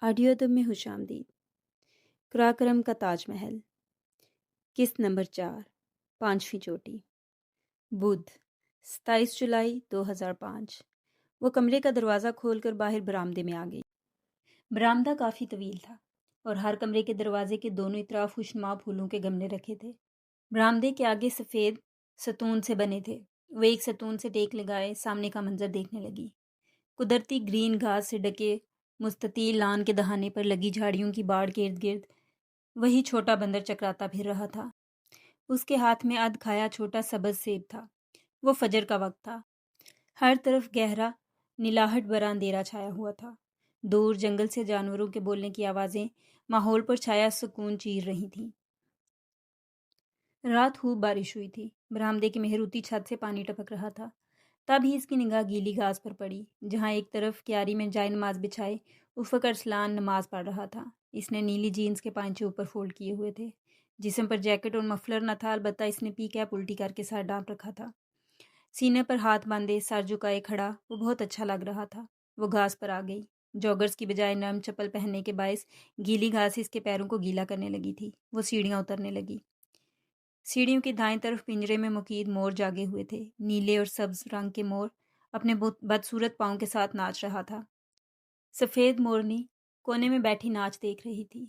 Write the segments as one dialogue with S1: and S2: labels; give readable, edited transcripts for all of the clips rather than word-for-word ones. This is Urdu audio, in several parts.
S1: آڈیو ادب میں خوش آمدید۔ قراقرم کا تاج محل، قسط نمبر 4، پانچویں چوٹی۔ بدھ 27 جولائی 2005۔ وہ کمرے کا دروازہ کھول کر باہر برآمدے میں آ گئی۔ برآمدہ کافی طویل تھا اور ہر کمرے کے دروازے کے دونوں اطراف خوشنما پھولوں کے گملے رکھے تھے۔ برآمدے کے آگے سفید ستون سے بنے تھے۔ وہ ایک ستون سے ٹیک لگائے سامنے کا منظر دیکھنے لگی۔ قدرتی گرین گھاس سے ڈکے مستطیل لان کے دہانے پر لگی جھاڑیوں کی باڑ کے ارد گرد وہی چھوٹا بندر چکراتا پھر رہا تھا۔ اس کے ہاتھ میں ادھ کھایا چھوٹا سبز سیب تھا۔ وہ فجر کا وقت تھا۔ ہر طرف گہرا نیلاہٹ برا اندھیرا چھایا ہوا تھا۔ دور جنگل سے جانوروں کے بولنے کی آوازیں ماحول پر چھایا سکون چیر رہی تھیں۔ رات خوب بارش ہوئی تھی۔ برآمدے کی مہروتی چھت سے پانی ٹپک رہا تھا۔ تب ہی اس کی نگاہ گیلی گھاس پر پڑی جہاں ایک طرف کیاری میں جائے نماز بچھائے افق ارسلان نماز پڑھ رہا تھا۔ اس نے نیلی جینز کے پائنچے اوپر فولڈ کیے ہوئے تھے۔ جسم پر جیکٹ اور مفلر نہ تھا، البتہ اس نے پی کیپ الٹی کر کے سر ڈانپ رکھا تھا۔ سینے پر ہاتھ باندھے سر جھکائے کھڑا وہ بہت اچھا لگ رہا تھا۔ وہ گھاس پر آ گئی۔ جوگرز کی بجائے نرم چپل پہننے کے باعث گیلی گھاس اس کے پیروں کو گیلا کرنے لگی تھی۔ وہ سیڑھیاں اترنے لگی۔ سیڑھیوں کی دائیں طرف پنجرے میں مقید مور جاگے ہوئے تھے۔ نیلے اور سبز رنگ کے مور اپنے بدصورت پاؤں کے ساتھ ناچ رہا تھا۔ سفید مورنی کونے میں بیٹھی ناچ دیکھ رہی تھی۔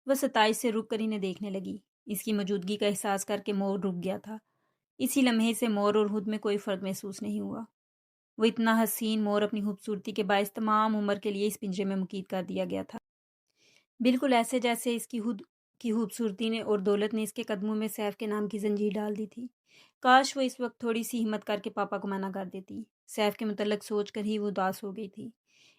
S1: وہ 27 سے رک کر انہیں دیکھنے لگی۔ اس کی موجودگی کا احساس کر کے مور رک گیا تھا۔ اسی لمحے سے مور اور خود میں کوئی فرق محسوس نہیں ہوا۔ وہ اتنا حسین مور اپنی خوبصورتی کے باعث تمام عمر کے لیے اس پنجرے میں مقید کر دیا گیا تھا، بالکل ایسے جیسے اس کی خود کی خوبصورتی نے اور دولت نے اس کے قدموں میں سیف کے نام کی زنجیر ڈال دی تھی۔ کاش وہ اس وقت تھوڑی سی ہمت کر کے پاپا کو منع کر دیتی۔ سیف کے متعلق سوچ کر ہی وہ اداس ہو گئی تھی۔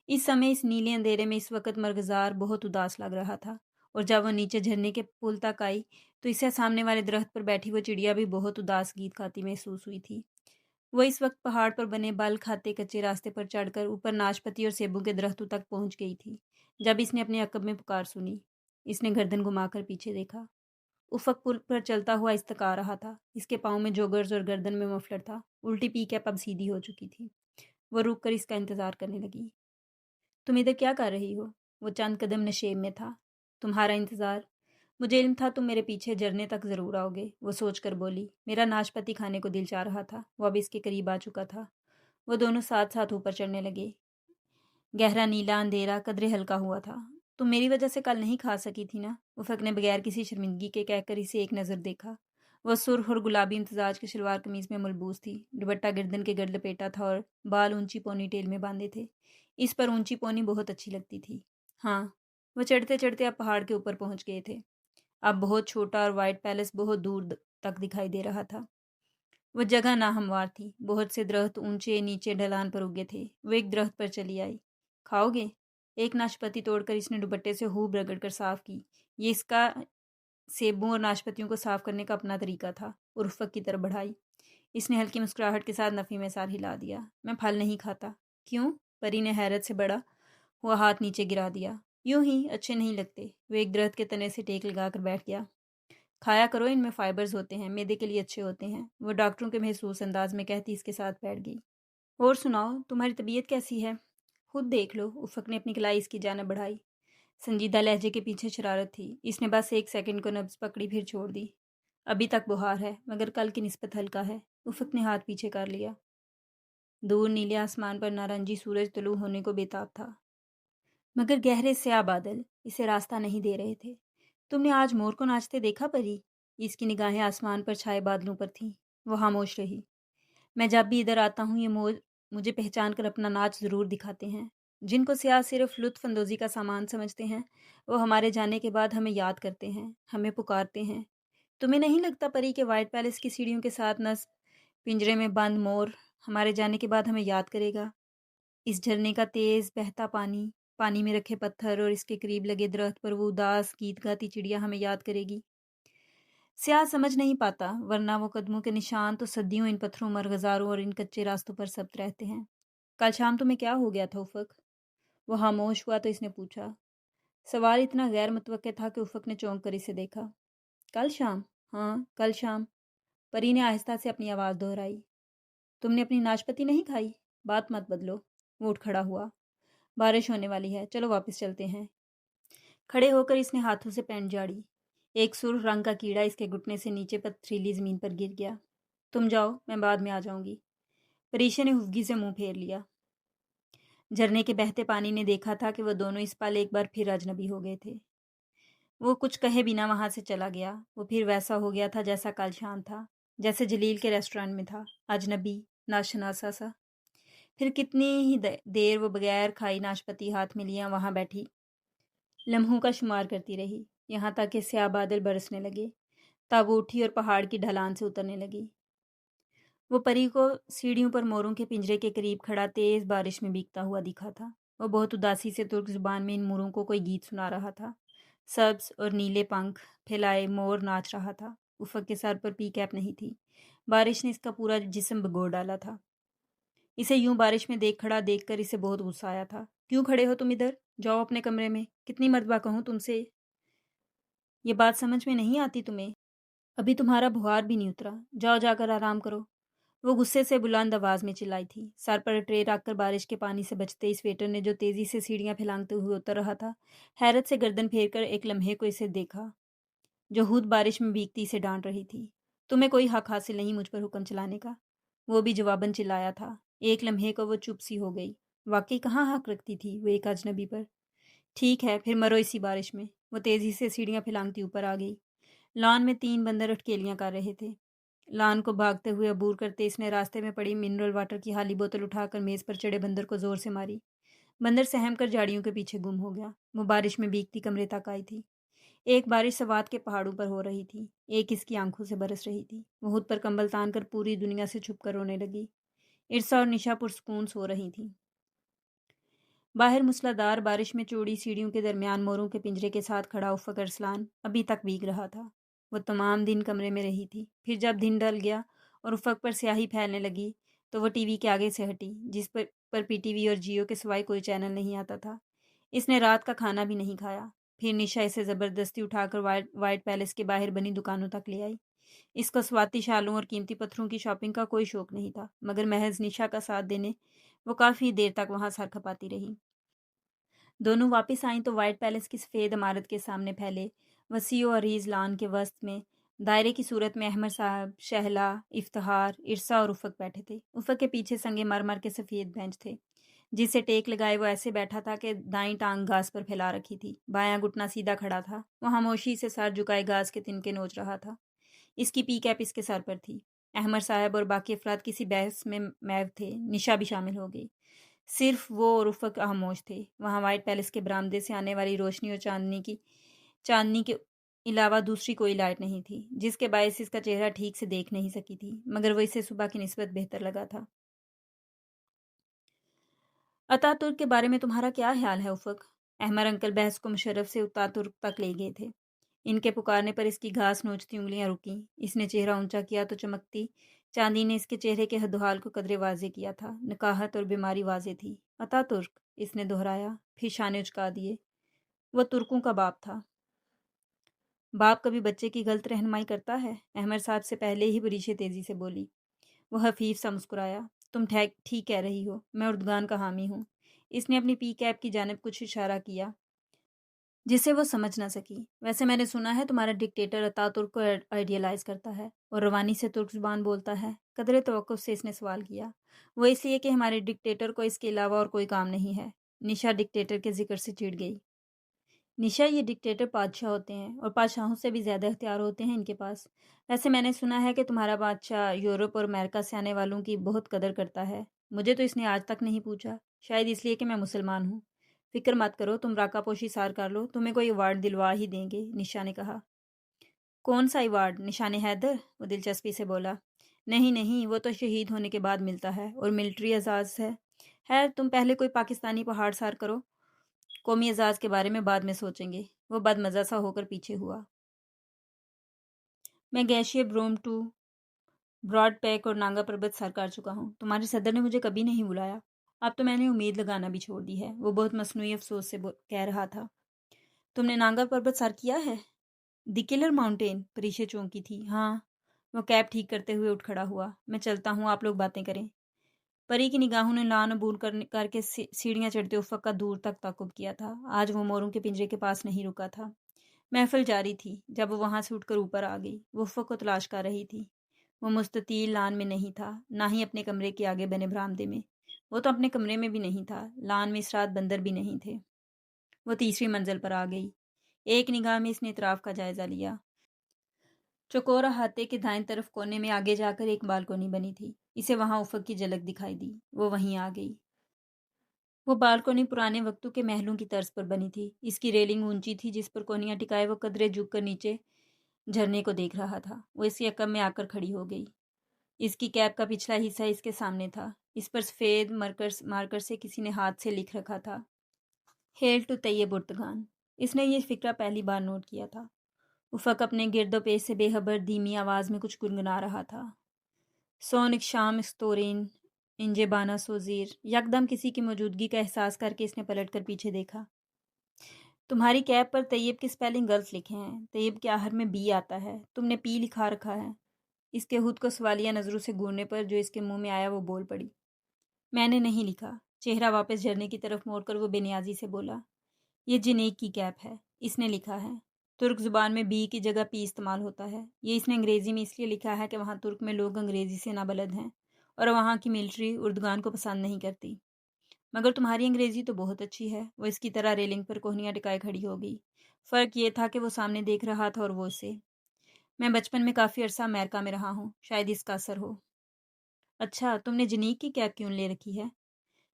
S1: اس سمے اس نیلے اندھیرے میں اس وقت مرغزار بہت اداس لگ رہا تھا، اور جب وہ نیچے جھرنے کے پل تک آئی تو اسے سامنے والے درخت پر بیٹھی وہ چڑیا بھی بہت اداس گیت کھاتی محسوس ہوئی تھی۔ وہ اس وقت پہاڑ پر بنے بل کھاتے کچے راستے پر چڑھ کر اوپر ناشپتی اور سیبوں کے درختوں تک پہنچ گئی تھی جب اس نے اپنے عقب میں پکار سنی۔ اس نے گردن گھما کر پیچھے دیکھا۔ افق پل پر چلتا ہوا استکا رہا تھا۔ اس کے پاؤں میں جوگرز اور گردن میں مفلر تھا۔ الٹی پی کیپ اب سیدھی ہو چکی تھی۔ وہ رک کر اس کا انتظار کرنے لگی۔ تم ادھر کیا کر رہی ہو؟ وہ چند قدم نشیب میں تھا۔ تمہارا انتظار۔ مجھے علم تھا تم میرے پیچھے جھرنے تک ضرور آؤ گے، وہ سوچ کر بولی۔ میرا ناشپتی کھانے کو دل چاہ رہا تھا۔ وہ اب اس کے قریب آ چکا تھا۔ وہ دونوں ساتھ ساتھ اوپر چڑھنے لگے۔ گہرا نیلا اندھیرا قدرے ہلکا ہوا تھا۔ تم میری وجہ سے کل نہیں کھا سکی تھی نا؟ افق نے بغیر کسی شرمندگی کے کہہ کر اسے ایک نظر دیکھا۔ وہ سرخ اور گلابی امتزاج کی شلوار قمیض میں ملبوس تھی۔ دوپٹہ گردن کے گرد لپیٹا تھا اور بال اونچی پونی ٹیل میں باندھے تھے۔ اس پر اونچی پونی بہت اچھی لگتی تھی۔ ہاں، وہ چڑھتے چڑھتے اب پہاڑ کے اوپر پہنچ گئے تھے۔ اب بہت چھوٹا اور وائٹ پیلس بہت دور تک دکھائی دے رہا تھا۔ وہ جگہ ناہموار تھی۔ بہت سے درخت اونچے نیچے ڈھلان پر اگے تھے۔ وہ ایک درخت پر چلی آئی۔ کھاؤ گے؟ ایک ناشپتی توڑ کر اس نے دوپٹے سے خوب رگڑ کر صاف کی۔ یہ اس کا سیبوں اور ناشپتیوں کو صاف کرنے کا اپنا طریقہ تھا، اور افق کی طرف بڑھائی۔ اس نے ہلکی مسکراہٹ کے ساتھ نفی میں سر ہلا دیا۔ میں پھل نہیں کھاتا۔ کیوں؟ پری نے حیرت سے بڑا ہوا ہاتھ نیچے گرا دیا۔ یوں ہی، اچھے نہیں لگتے۔ وہ ایک درخت کے تنے سے ٹیک لگا کر بیٹھ گیا۔ کھایا کرو، ان میں فائبرز ہوتے ہیں، معدے کے لیے اچھے ہوتے ہیں، وہ ڈاکٹروں کے محسوس انداز میں کہتی اس کے ساتھ بیٹھ گئی۔ اور سناؤ، تمہاری طبیعت کیسی ہے؟ خود دیکھ لو۔ افق نے اپنی کلائی اس کی جانب بڑھائی۔ سنجیدہ لہجے کے پیچھے شرارت تھی۔ اس نے بس ایک سیکنڈ کو نبض پکڑی پھر چھوڑ دی۔ ابھی تک بخار ہے مگر کل کی نسبت ہلکا ہے۔ افق نے ہاتھ پیچھے کر لیا۔ دور نیلے آسمان پر نارنجی سورج طلوع ہونے کو بےتاب تھا، مگر گہرے سیاہ بادل اسے راستہ نہیں دے رہے تھے۔ تم نے آج مور کو ناچتے دیکھا پری؟ اس کی نگاہیں آسمان پر چھائے بادلوں پر تھیں۔ وہ خاموش رہی۔ میں جب بھی ادھر آتا ہوں یہ مور مجھے پہچان کر اپنا ناچ ضرور دکھاتے ہیں۔ جن کو سیاح صرف لطف اندوزی کا سامان سمجھتے ہیں وہ ہمارے جانے کے بعد ہمیں یاد کرتے ہیں، ہمیں پکارتے ہیں۔ تمہیں نہیں لگتا پری کہ وائٹ پیلس کی سیڑھیوں کے ساتھ نصب پنجرے میں بند مور ہمارے جانے کے بعد ہمیں یاد کرے گا؟ اس جھرنے کا تیز بہتا پانی، پانی میں رکھے پتھر اور اس کے قریب لگے درخت پر وہ اداس گیت گاتی چڑیا ہمیں یاد کرے گی۔ سیاح سمجھ نہیں پاتا، ورنہ وہ قدموں کے نشان تو صدیوں ان پتھروں، مرغزاروں اور ان کچے راستوں پر ثبت رہتے ہیں۔ کل شام تمہیں کیا ہو گیا تھا افق؟ وہ خاموش ہوا تو اس نے پوچھا۔ سوال اتنا غیر متوقع تھا کہ افق نے چونک کر اسے دیکھا۔ کل شام؟ ہاں، کل شام، پری نے آہستہ سے اپنی آواز دہرائی۔ تم نے اپنی ناشپتی نہیں کھائی؟ بات مت بدلو۔ وہ اٹھ کھڑا ہوا۔ بارش ہونے والی ہے، چلو واپس چلتے ہیں۔ کھڑے ہو کر اس نے ہاتھوں سے پینٹ جاڑی۔ ایک سرخ رنگ کا کیڑا اس کے گھٹنے سے نیچے پتھریلی زمین پر گر گیا۔ تم جاؤ، میں بعد میں آ جاؤں گی۔ پریشا نے ہفگی سے منہ پھیر لیا۔ جھرنے کے بہتے پانی نے دیکھا تھا کہ وہ دونوں اس پل ایک بار پھر اجنبی ہو گئے تھے۔ وہ کچھ کہے بنا وہاں سے چلا گیا۔ وہ پھر ویسا ہو گیا تھا جیسا کل شام تھا، جیسے جلیل کے ریسٹورانٹ میں تھا، اجنبی، ناشناسا سا۔ پھر کتنی ہی دیر وہ بغیر کھائی ناشپتی ہاتھ میں لیا وہاں بیٹھی، لمحوں کا شمار کرتی رہی، یہاں تک کہ سیاہ بادل برسنے لگے۔ تب وہ اٹھی اور پہاڑ کی ڈھلان سے اترنے لگی۔ وہ پری کو سیڑھیوں پر موروں کے پنجرے کے قریب کھڑا تیز بارش میں بھیگتا ہوا دکھا تھا۔ وہ بہت اداسی سے ترک زبان میں ان موروں کو کوئی گیت سنا رہا تھا۔ سبز اور نیلے پنکھ پھیلائے مور ناچ رہا تھا۔ افق کے سر پر پی کیپ نہیں تھی۔ بارش نے اس کا پورا جسم بھگو ڈالا تھا۔ اسے یوں بارش میں کھڑا دیکھ کر اسے بہت غصہ آیا تھا۔ کیوں کھڑے ہو تم ادھر؟ جاؤ اپنے کمرے میں۔ کتنی مرتبہ کہوں تم سے؟ یہ بات سمجھ میں نہیں آتی تمہیں؟ ابھی تمہارا بخار بھی نہیں اترا۔ جاؤ جا کر آرام کرو۔ وہ غصے سے بلند آواز میں چلائی تھی۔ سر پر ٹرے رکھ کر بارش کے پانی سے بچتے اس ویٹر نے جو تیزی سے سیڑھیاں پھیلانگتے ہوئے اتر رہا تھا، حیرت سے گردن پھیر کر ایک لمحے کو اسے دیکھا۔ جو ہود بارش میں بھیگتی اسے ڈانٹ رہی تھی۔ تمہیں کوئی حق حاصل نہیں مجھ پر حکم چلانے کا، وہ بھی جواباً چلایا تھا۔ ایک لمحے کو وہ چپ سی ہو گئی۔ واقعی کہاں حق رکھتی تھی وہ ایک اجنبی پر؟ ٹھیک ہے پھر مرو اسی بارش میں۔ وہ تیزی سے سیڑھیاں پھیلانگتی اوپر آ گئی۔ لان میں 3 بندر اٹکیلیاں کر رہے تھے۔ لان کو بھاگتے ہوئے عبور کرتے اس نے راستے میں پڑی منرل واٹر کی خالی بوتل اٹھا کر میز پر چڑھے بندر کو زور سے ماری۔ بندر سہم کر جھاڑیوں کے پیچھے گم ہو گیا۔ وہ بارش میں بھیگتی کمرے تک آئی تھی۔ ایک بارش سوات کے پہاڑوں پر ہو رہی تھی، ایک اس کی آنکھوں سے برس رہی تھی۔ وہ خود پر کمبل تان کر پوری دنیا سے چھپ کر رونے لگی۔ ارسا اور نشا پرسکون سو رہی تھیں۔ باہر موسلادھار بارش میں چوڑی سیڑھیوں کے درمیان موروں کے پنجرے کے ساتھ کھڑا افق ارسلان ابھی تک بھیگ رہا تھا۔ وہ تمام دن کمرے میں رہی تھی۔ پھر جب دن ڈل گیا اور افق پر سیاہی پھیلنے لگی تو وہ ٹی وی کے آگے سے ہٹی، جس پر پی ٹی وی اور جیو کے سوائے کوئی چینل نہیں آتا تھا۔ اس نے رات کا کھانا بھی نہیں کھایا۔ پھر نشا اسے زبردستی اٹھا کر وائٹ پیلس کے باہر بنی دکانوں تک لے آئی۔ اس کو سواتی شالوں اور قیمتی پتھروں کی شاپنگ کا کوئی شوق نہیں تھا، مگر محض نشا کا ساتھ دینے وہ کافی دیر تک وہاں سر کھپاتی رہی۔ دونوں واپس آئیں تو وائٹ پیلس کی سفید عمارت کے سامنے پھیلے وسیع و عریض لان کے وسط میں دائرے کی صورت میں احمد صاحب، شہلا، افتخار، ارسا اور افق بیٹھے تھے۔ افق کے پیچھے سنگ مرمر کے سفید بینچ تھے، جس سے ٹیک لگائے وہ ایسے بیٹھا تھا کہ دائیں ٹانگ گھاس پر پھیلا رکھی تھی، بایاں گھٹنا سیدھا کھڑا تھا۔ وہ خاموشی سے سر جھکائے گھاس کے تنکے نوچ رہا تھا۔ اس کی پی کیپ اس کے سر پر تھی۔ احمد صاحب اور باقی افراد کسی بحث میں محو تھے۔ نشا بھی شامل ہو گئی۔ صرف وہ اور افق خاموش تھے۔ وہاں وائٹ پیلس کے برآمدے سے آنے والی روشنی اور چاندنی کے علاوہ دوسری کوئی لائٹ نہیں تھی، جس کے باعث اس کا چہرہ ٹھیک سے دیکھ نہیں سکی تھی، مگر وہ اسے صبح کی نسبت بہتر لگا تھا۔ اتا ترک کے بارے میں تمہارا کیا خیال ہے افق؟ احمد انکل بحث کو مشرف سے اتا ترک تک لے گئے تھے۔ ان کے پکارنے پر اس کی گھاس نوچتی انگلیاں رکیں۔ اس نے چہرہ اونچا کیا تو چمکتی چاندی نے اس کے چہرے کے حدوحال کو قدرے واضح کیا تھا۔ نکاہت اور بیماری واضح تھی۔ اتا ترک، اس نے دہرایا، پھر شانے اچکا دیے۔ وہ ترکوں کا باپ تھا۔ باپ کبھی بچے کی غلط رہنمائی کرتا ہے؟ احمد صاحب سے پہلے ہی پریشا تیزی سے بولی۔ وہ حفیظ سا مسکرایا۔ تم ٹھیک کہہ رہی ہو، میں اردگان کا حامی ہوں۔ اس نے اپنی پی کیپ کی جانب کچھ اشارہ کیا جسے وہ سمجھ نہ سکی۔ ویسے میں نے سنا ہے تمہارا ڈکٹیٹر اتا ترک کو آئیڈیلائز کرتا ہے اور روانی سے ترک زبان بولتا ہے۔ قدرے توقف سے اس نے سوال کیا۔ وہ اس لیے کہ ہمارے ڈکٹیٹر کو اس کے علاوہ اور کوئی کام نہیں ہے۔ نشا ڈکٹیٹر کے ذکر سے چڑ گئی۔ نشا، یہ ڈکٹیٹر بادشاہ ہوتے ہیں اور بادشاہوں سے بھی زیادہ اختیار ہوتے ہیں ان کے پاس۔ ویسے میں نے سنا ہے کہ تمہارا بادشاہ یورپ اور امریکہ سے آنے والوں کی بہت قدر کرتا ہے۔ مجھے تو اس نے آج تک نہیں پوچھا، شاید اس لیے کہ میں مسلمان ہوں۔ فکر مت کرو، تم راکا پوشی سار کر لو، تمہیں کوئی ایوارڈ دلوا ہی دیں گے، نشا نے کہا۔ کون سا ایوارڈ؟ نشان حیدر، وہ دلچسپی سے بولا۔ نہیں، وہ تو شہید ہونے کے بعد ملتا ہے اور ملٹری اعزاز ہے۔ خیر، تم پہلے کوئی پاکستانی پہاڑ سار کرو، قومی اعزاز کے بارے میں بعد میں سوچیں گے۔ وہ بد مزہ سا ہو کر پیچھے ہوا۔ میں گیشیے بروم 2، براڈ پیک اور نانگا پربت سر کر چکا ہوں۔ تمہارے صدر نے مجھے کبھی نہیں بلایا۔ اب تو میں نے امید لگانا بھی چھوڑ دی ہے، وہ بہت مصنوعی افسوس سے کہہ رہا تھا۔ تم نے نانگا پربت سر کیا ہے؟ دی کلر ماؤنٹین، پریشا چونکی تھی۔ ہاں۔ وہ کیب ٹھیک کرتے ہوئے اٹھ کھڑا ہوا۔ میں چلتا ہوں، آپ لوگ باتیں کریں۔ پری کی نگاہوں نے لان عبور کر کے سیڑھیاں چڑھتے افق کا دور تک تعقب کیا تھا۔ آج وہ موروں کے پنجرے کے پاس نہیں رکا تھا۔ محفل جاری تھی۔ جب وہ وہاں سے اٹھ کر اوپر آ گئی، وہ افق کو تلاش کر رہی تھی۔ وہ مستطیل لان میں نہیں تھا، نہ ہی اپنے کمرے کے آگے بنے برآمدے میں۔ وہ تو اپنے کمرے میں بھی نہیں تھا۔ لان میں اس رات بندر بھی نہیں تھے۔ وہ تیسری منزل پر آ گئی۔ ایک نگاہ میں اس نے اطراف کا جائزہ لیا۔ چوکور احاطے کے دائیں طرف کونے میں آگے جا کر ایک بالکونی بنی تھی۔ اسے وہاں افق کی جھلک دکھائی دی۔ وہ وہیں آ گئی۔ وہ بالکونی پرانے وقتوں کے محلوں کی طرز پر بنی تھی۔ اس کی ریلنگ اونچی تھی جس پر کونیاں ٹکائے وہ قدرے جھک کر نیچے جھرنے کو دیکھ رہا تھا۔ وہ اس کے عقب میں آ کر کھڑی ہو گئی۔ اس کی کیپ کا پچھلا حصہ اس کے سامنے تھا۔ اس پر سفید مارکر سے کسی نے ہاتھ سے لکھ رکھا تھا، ہیل ٹو طیب اردگان۔ اس نے یہ فقرہ پہلی بار نوٹ کیا تھا۔ افق اپنے گرد و پیش سے بے خبر دھیمی آواز میں کچھ گنگنا رہا تھا۔ سونک شام استورین انجے بانا سوزیر۔ یکدم کسی کی موجودگی کا احساس کر کے اس نے پلٹ کر پیچھے دیکھا۔ تمہاری کیپ پر طیب کی سپیلنگ غلط لکھے ہیں۔ طیب کے آخر میں بی آتا ہے، تم نے پی لکھا رکھا ہے۔ اس کے خود کو سوالیہ نظروں سے گھورنے پر جو اس کے منہ میں آیا وہ بول پڑی، میں نے نہیں لکھا۔ چہرہ واپس جھرنے کی طرف موڑ کر وہ بے نیازی سے بولا، یہ جنیک کی کیپ ہے، اس نے لکھا ہے۔ ترک زبان میں بی کی جگہ پی استعمال ہوتا ہے۔ یہ اس نے انگریزی میں اس لیے لکھا ہے کہ وہاں ترک میں لوگ انگریزی سے نابلد ہیں اور وہاں کی ملٹری اردگان کو پسند نہیں کرتی۔ مگر تمہاری انگریزی تو بہت اچھی ہے۔ وہ اس کی طرح ریلنگ پر کوہنیاں ٹکائے کھڑی ہو گئی۔ فرق یہ تھا کہ وہ سامنے دیکھ رہا تھا اور وہ اسے۔ میں بچپن میں کافی عرصہ امریکہ میں رہا ہوں، شاید اس کا اثر ہو۔ اچھا، تم نے جنیک کی کیپ کیوں لے رکھی ہے؟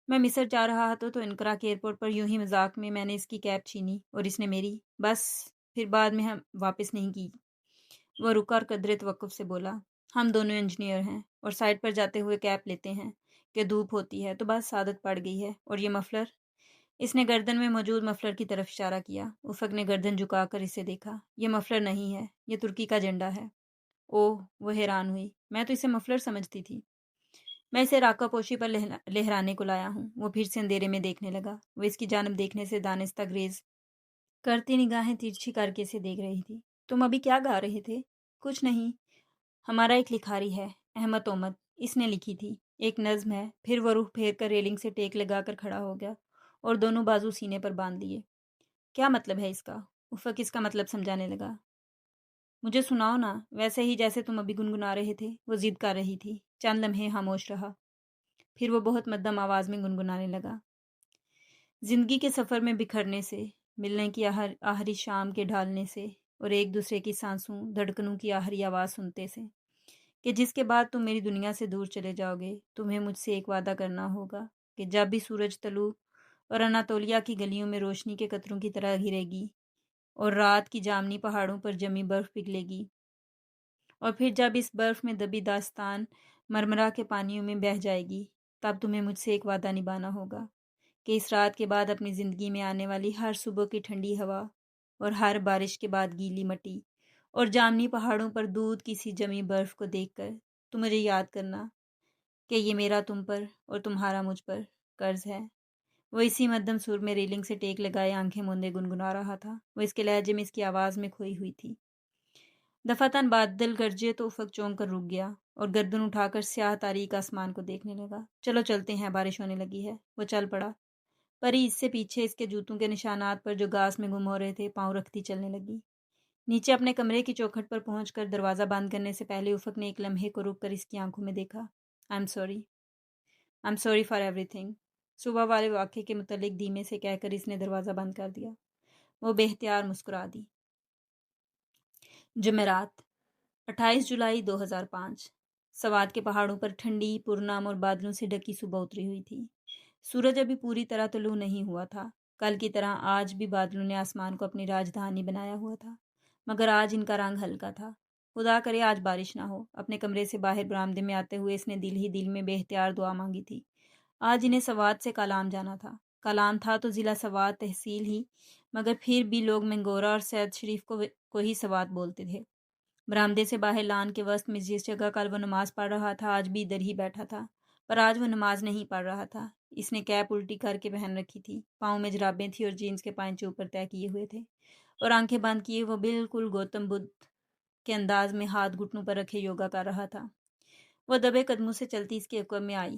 S1: میں مصر جا رہا تھا تو انقرہ کے ایئرپورٹ پر یوں ہی مذاق میں نے اس کی کیپ چھینی اور اس نے میری، بس پھر بعد میں ہم واپس نہیں کی۔ وہ رکا اور قدرے توقف سے بولا، ہم دونوں انجینئر ہیں اور سائٹ پر جاتے ہوئے کیپ لیتے ہیں کہ دھوپ ہوتی ہے تو بس عادت پڑ گئی ہے۔ اور یہ مفلر؟ اس نے گردن میں موجود مفلر کی طرف اشارہ کیا۔ افق نے گردن جھکا کر اسے دیکھا۔ یہ مفلر نہیں ہے، یہ ترکی کا جھنڈا ہے۔ اوہ، وہ حیران ہوئی، میں تو اسے مفلر سمجھتی تھی۔ میں اسے راکا پوشی پر لہرانے کو لایا ہوں۔ وہ پھر سے اندھیرے میں دیکھنے لگا۔ وہ اس کی جانب دیکھنے سے دانستہ گریز کرتی نگاہیں ترچھی کر کے اسے دیکھ رہی تھی۔ تم ابھی کیا گا رہے تھے؟ کچھ نہیں، ہمارا ایک لکھاری ہے، احمد اومد، اس نے لکھی تھی، ایک نظم ہے۔ پھر وہ رخ پھیر کر ریلنگ سے ٹیک لگا کر کھڑا ہو گیا اور دونوں بازو سینے پر باندھ لیے۔ کیا مطلب ہے اس کا؟ افق اس کا مطلب سمجھانے لگا۔ مجھے سناؤ نا، ویسے ہی جیسے تم ابھی گنگنا رہے تھے۔ وہ ضد کر رہی تھی۔ چند لمحے خاموش رہا، پھر وہ بہت مدھم آواز میں گنگنانے لگا۔ زندگی کے سفر میں بکھرنے سے، ملنے کی آخری شام کے ڈھالنے سے اور ایک دوسرے کی سانسوں دھڑکنوں کی آخری آواز سنتے سے، کہ جس کے بعد تم میری دنیا سے دور چلے جاؤ گے، تمہیں مجھ سے ایک وعدہ کرنا ہوگا کہ جب بھی سورج طلوع اور اناتولیا کی گلیوں میں روشنی کے قطروں کی طرح گرے گی اور رات کی جامنی پہاڑوں پر جمی برف پگھلے گی، اور پھر جب اس برف میں دبی داستان مرمرا کے پانیوں میں بہہ جائے گی، تب تمہیں مجھ سے ایک وعدہ نبھانا ہوگا کہ اس رات کے بعد اپنی زندگی میں آنے والی ہر صبح کی ٹھنڈی ہوا اور ہر بارش کے بعد گیلی مٹی اور جامنی پہاڑوں پر دودھ کی سی جمی برف کو دیکھ کر تم مجھے یاد کرنا کہ یہ میرا تم پر اور تمہارا مجھ پر قرض ہے۔ وہ اسی مدھم سر میں ریلنگ سے ٹیک لگائے آنکھیں موندے گنگنا رہا تھا۔ وہ اس کے لہجے میں اس کی آواز میں کھوئی ہوئی تھی۔ دفعتاً بادل گرجے تو افق چونک کر رک گیا اور گردن اٹھا کر سیاہ تاریک آسمان کو دیکھنے لگا۔ چلو چلتے ہیں، بارش ہونے لگی ہے۔ وہ چل پڑا۔ پری اس سے پیچھے اس کے جوتوں کے نشانات پر جو گھاس میں گم ہو رہے تھے پاؤں رکھتی چلنے لگی۔ نیچے اپنے کمرے کی چوکھٹ پر پہنچ کر دروازہ بند کرنے سے پہلے افق نے ایک لمحے کو رک کر اس کی آنکھوں میں دیکھا۔ I'm sorry for everything۔ صبح والے واقعے کے متعلق دھیمے سے کہہ کر اس نے دروازہ بند کر دیا۔ وہ بے اختیار مسکرا دی۔ جمعرات، 28 جولائی 2005۔ سوات کے پہاڑوں پر ٹھنڈی پرنم اور بادلوں سے ڈھکی صبح اتری ہوئی تھی۔ سورج ابھی پوری طرح طلوع نہیں ہوا تھا۔ کل کی طرح آج بھی بادلوں نے آسمان کو اپنی راجدھانی بنایا ہوا تھا، مگر آج ان کا رنگ ہلکا تھا۔ خدا کرے آج بارش نہ ہو۔ اپنے کمرے سے باہر برآمدے میں آتے ہوئے اس نے دل ہی دل میں بے اختیار دعا مانگی تھی۔ آج انہیں سوات سے کالام جانا تھا۔ کالام تھا تو ضلع سوات تحصیل ہی، مگر پھر بھی لوگ منگورہ اور سید شریف کو ہی سوات بولتے تھے۔ برآمدے سے باہر لان کے وسط میں جس جگہ کل وہ نماز پڑھ رہا تھا آج بھی ادھر ہی بیٹھا تھا، پر آج وہ نماز نہیں پڑھ رہا تھا۔ اس نے کیپ الٹی کر کے پہن رکھی تھی، پاؤں میں جرابیں تھی اور جینز کے پائنچے اوپر طے کیے ہوئے تھے، اور آنکھیں بند کیے وہ بالکل گوتم بدھ کے انداز میں ہاتھ گھٹنوں پر رکھے یوگا کر رہا تھا۔ وہ دبے قدموں سے چلتی اس کے عقب میں آئی۔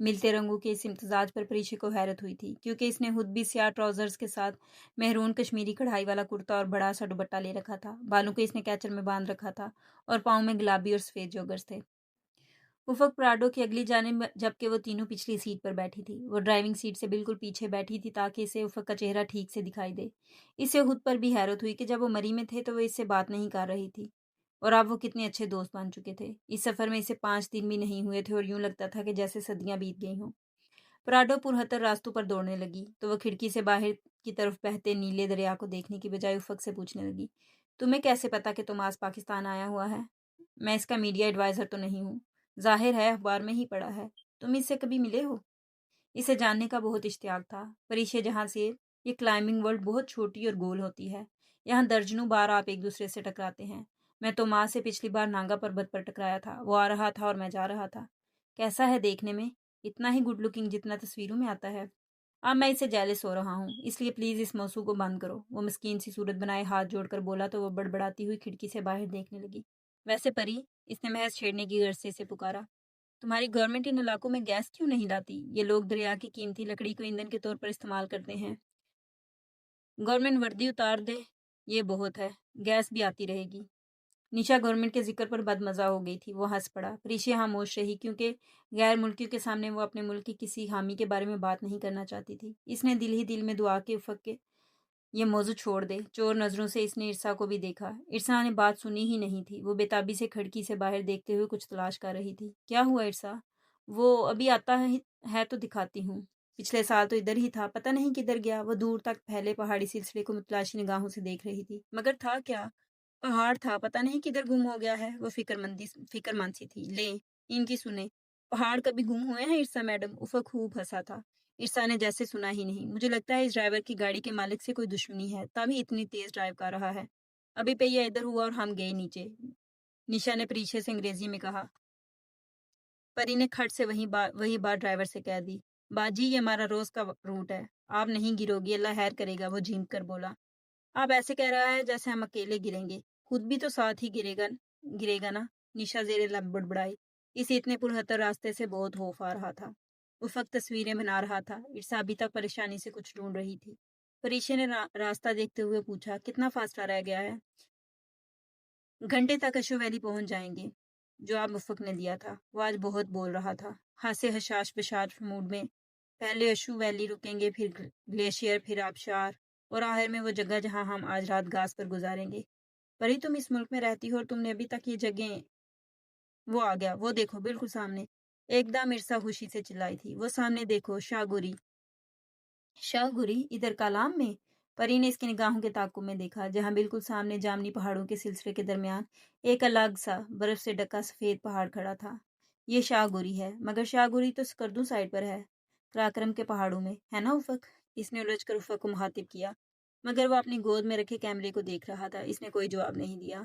S1: ملتے رنگوں کے اس امتزاج پر پریشے کو حیرت ہوئی تھی، کیونکہ اس نے خود بھی سیاہ ٹراؤزرز کے ساتھ مہرون کشمیری کڑھائی والا کرتا اور بڑا سا دوپٹہ لے رکھا تھا۔ بالوں کو اس نے کیچر میں باندھ رکھا تھا اور پاؤں میں گلابی اور سفید جوگرز تھے۔ افق پراڈو کی اگلی جانب جبکہ وہ تینوں پچھلی سیٹ پر بیٹھی تھی۔ وہ ڈرائیونگ سیٹ سے بالکل پیچھے بیٹھی تھی تاکہ اسے افق کا چہرہ ٹھیک سے دکھائی دے۔ اسے خود پر بھی حیرت ہوئی کہ جب وہ مری میں تھے تو وہ اس سے بات نہیں کر رہی تھی، اور اب وہ کتنے اچھے دوست بن چکے تھے۔ اس سفر میں اسے 5 دن بھی نہیں ہوئے تھے اور یوں لگتا تھا کہ جیسے صدیاں بیت گئی ہوں۔ پراڈو پرہتر راستوں پر دوڑنے لگی تو وہ کھڑکی سے باہر کی طرف بہتے نیلے دریا کو دیکھنے کی بجائے افق سے پوچھنے لگی، تمہیں کیسے پتا کہ توماس پاکستان آیا ہوا ہے؟ میں اس کا میڈیا ایڈوائزر تو نہیں ہوں، ظاہر ہے اخبار میں ہی پڑھا ہے۔ تم اس سے کبھی ملے ہو؟ اسے جاننے کا بہت اشتیاق تھا۔ پریشے جہاں سے یہ کلائمبنگ ورلڈ بہت چھوٹی اور گول ہوتی ہے، یہاں درجنوں بار آپ ایک دوسرے سے ٹکراتے ہیں۔ میں توماس سے پچھلی بار نانگا پربت پر ٹکرایا تھا، وہ آ رہا تھا اور میں جا رہا تھا۔ کیسا ہے دیکھنے میں؟ اتنا ہی گڈ لکنگ جتنا تصویروں میں آتا ہے۔ اب میں اسے جیلس ہو رہا ہوں، اس لیے پلیز اس موضوع کو بند کرو۔ وہ مسکین سی صورت بنائے ہاتھ جوڑ کر بولا تو وہ بڑبڑاتی ہوئی کھڑکی سے باہر دیکھنے لگی۔ ویسے پری، اس نے محض چھیڑنے کی غرض سے اسے پکارا، تمہاری گورنمنٹ ان علاقوں میں گیس کیوں نہیں لاتی؟ یہ لوگ دریا کی قیمتی لکڑی کو ایندھن کے طور پر استعمال کرتے ہیں۔ گورنمنٹ وردی اتار دے، یہ بہت ہے، گیس بھی آتی رہے گی۔ نشا گورنمنٹ کے ذکر پر بد مزہ ہو گئی تھی، وہ ہنس پڑا۔ پریشیا خاموش رہی کیونکہ غیر ملکیوں کے سامنے وہ اپنے ملک کی کسی حامی کے بارے میں بات نہیں کرنا چاہتی تھی۔ اس نے دل ہی دل میں دعا کے افق کے یہ موضوع چھوڑ دے۔ چور نظروں سے اس نے ارسا کو بھی دیکھا۔ ارسا نے بات سنی ہی نہیں تھی، وہ بےتابی سے کھڑکی سے باہر دیکھتے ہوئے کچھ تلاش کر رہی تھی۔ کیا ہوا ارسا؟ وہ ابھی آتا ہے تو دکھاتی ہوں۔ پچھلے سال تو ادھر ہی تھا، پتہ نہیں کدھر گیا۔ وہ دور تک پھیلے پہاڑی سلسلے کو متلاشی نگاہوں سے دیکھ رہی تھی، مگر تھا کیا؟ پہاڑ تھا، پتہ نہیں کدھر گم ہو گیا ہے۔ وہ فکر مند سی تھی۔ لیں ان کی سنیں، پہاڑ کبھی گم ہوئے ہیں ارسا میڈم؟ افق خوب ہنسا تھا۔ ارسا نے جیسے سنا ہی نہیں۔ مجھے لگتا ہے اس ڈرائیور کی گاڑی کے مالک سے کوئی دشمنی ہے، تبھی اتنی تیز ڈرائیو کر رہا ہے۔ ابھی پہیہ ادھر ہوا اور ہم گئے نیچے، نشا نے پریچے سے انگریزی میں کہا۔ پری نے کھٹ سے وہی بات ڈرائیور سے کہہ دی۔ باجی، یہ ہمارا روز کا روٹ ہے، آپ نہیں گرو گی، اللہ خیر کرے گا، وہ جھینک کر بولا۔ آپ ایسے کہہ رہا ہے جیسے ہم اکیلے گریں گے، خود بھی تو ساتھ ہی گرے گا نا، نشا زیر لب بڑبڑائی۔ اس اتنے پرہتر راستے سے بہت خوف آ رہا تھا۔ افق تصویریں بنا رہا تھا، ارسا ابھی تک پریشانی سے کچھ ڈھونڈ رہی تھی۔ پریشے نے راستہ دیکھتے ہوئے پوچھا، کتنا فاصلہ رہ گیا ہے؟ گھنٹے تک اشو ویلی پہنچ جائیں گے۔ جواب افق نے دیا تھا۔ وہ آج بہت بول رہا تھا، ہنسے حشاش بشار موڈ میں۔ پہلے اشو ویلی رکیں گے، پھر گلیشیئر، پھر آبشار، اور آخر میں وہ جگہ جہاں ہم آج رات گاس پر گزاریں گے۔ پری، تم اس ملک میں رہتی ہو اور تم نے ابھی تک یہ جگہیں… وہ آ گیا، وہ دیکھو بالکل سامنے۔ ایک دم ارسا خوشی سے چلائی تھی، وہ سامنے دیکھو، شاہ گوری۔ شاہ گوری ادھر کالام میں؟ پری نے اس کی نگاہوں کے تعاقب میں دیکھا، جہاں بالکل سامنے جامنی پہاڑوں کے سلسلے کے درمیان ایک الگ سا برف سے ڈھکا سفید پہاڑ کھڑا تھا۔ یہ شاہ گوری ہے، مگر شاہ گوری تو سکردو سائڈ پر ہے، کراکرم کے پہاڑوں میں، ہے نا افق؟ اس نے الجھ کر افق کو مخاطب کیا، مگر وہ اپنی گود میں رکھے کیمرے کو دیکھ رہا تھا۔ اس نے کوئی جواب نہیں دیا۔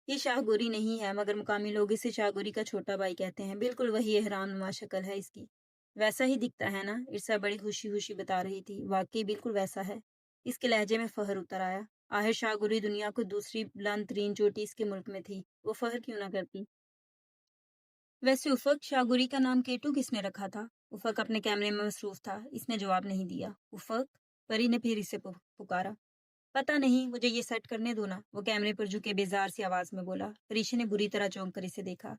S1: یہ شاہ گوری نہیں ہے، مگر مقامی لوگ اسے شاہ گوری کا چھوٹا بھائی کہتے ہیں، بالکل وہی احرام نما شکل ہے اس کی۔ ویسا ہی دکھتا ہے نا؟ ارسا بڑی خوشی بتا رہی تھی۔ واقعی بالکل ویسا ہے۔ اس کے لہجے میں فخر اتر آیا۔ آخر شاہ گوری دنیا کو دوسری بلند ترین چوٹی اس کے ملک میں تھی، وہ فخر کیوں نہ کرتی؟ ویسے افق، شاہ گوری کا نام کیٹو کس نے رکھا تھا؟ افق اپنے کیمرے میں مصروف تھا، اس نے جواب نہیں دیا۔ افق، پری نے پھر اسے پکارا۔ پتہ نہیں، مجھے یہ سیٹ کرنے دو نا، وہ کیمرے پر جھکے بیزار سی آواز میں بولا۔ پریشے نے بری طرح چونک کر اسے دیکھا۔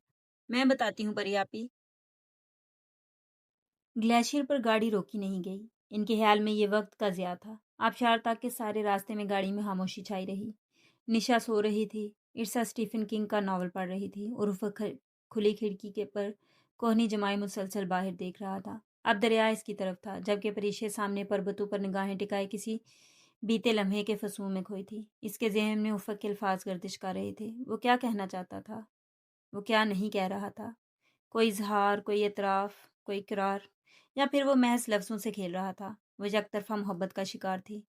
S1: میں بتاتی ہوں پری آپی۔ گلیشیئر پر گاڑی روکی نہیں گئی، ان کے خیال میں یہ وقت کا ضیاع تھا۔ آبشار تک کے سارے راستے میں گاڑی میں خاموشی چھائی رہی۔ نشا سو رہی تھی، ارسا اسٹیفن کنگ کا ناول پڑھ رہی تھی، اور افق کھلی کھڑکی کے پر کوہنی جمائے مسلسل باہر دیکھ رہا تھا۔ اب دریا اس کی طرف تھا، جبکہ پریشے سامنے پربتوں پر نگاہیں ٹکائے کسی بیتے لمحے کے فسون میں کھوئی تھی۔ اس کے ذہن میں افق کے الفاظ گردش کر رہے تھے۔ وہ کیا کہنا چاہتا تھا؟ وہ کیا نہیں کہہ رہا تھا؟ کوئی اظہار، کوئی اعتراف، کوئی اقرار، یا پھر وہ محض لفظوں سے کھیل رہا تھا؟ وہ یک طرفہ محبت کا شکار تھی۔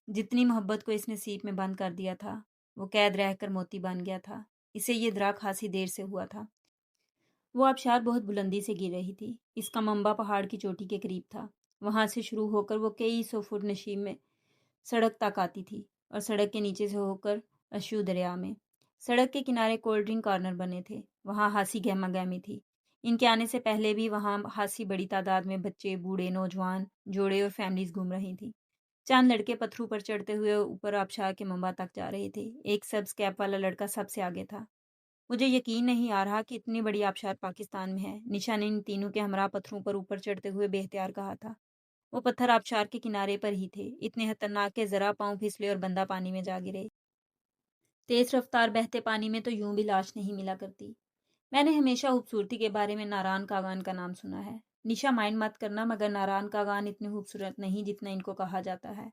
S1: جتنی محبت کو اس نے سیپ میں بند کر دیا تھا، وہ قید رہ کر موتی بن گیا تھا۔ اسے یہ ادراک خاصی دیر سے ہوا تھا۔ وہ آبشار بہت بلندی سے گر رہی تھی۔ اس کا منبع پہاڑ کی چوٹی کے قریب تھا۔ وہاں سے شروع ہو کر وہ کئی 100 فٹ نشیب میں سڑک تک آتی تھی، اور سڑک کے نیچے سے ہو کر اشو دریا میں۔ سڑک کے کنارے کولڈ ڈرنک کارنر بنے تھے، وہاں ہنسی گہما گہمی تھی۔ ان کے آنے سے پہلے بھی وہاں خاصی بڑی تعداد میں بچے، بوڑھے، نوجوان، جوڑے اور فیملیز گھوم رہی تھیں۔ چند لڑکے پتھروں پر چڑھتے ہوئے اوپر آبشار کے منبع تک جا رہے تھے۔ ایک سبز کیپ والا لڑکا سب سے آگے تھا۔ مجھے یقین نہیں آ رہا کہ اتنی بڑی آبشار پاکستان میں ہے، نشا نے ان تینوں کے ہمراہ پتھروں پر اوپر چڑھتے ہوئے بے اختیار کہا تھا۔ وہ پتھر آبشار کے کنارے پر ہی تھے، اتنے خطرناک کہ ذرا پاؤں پھسلے اور بندہ پانی میں جا گرے۔ تیز رفتار بہتے پانی میں تو یوں بھی لاش نہیں ملا کرتی۔ میں نے ہمیشہ خوبصورتی کے بارے میں ناران کاغان کا نام سنا ہے۔ نشا مائنڈ مت کرنا، مگر ناران کاغان اتنے خوبصورت نہیں جتنا ان کو کہا جاتا ہے۔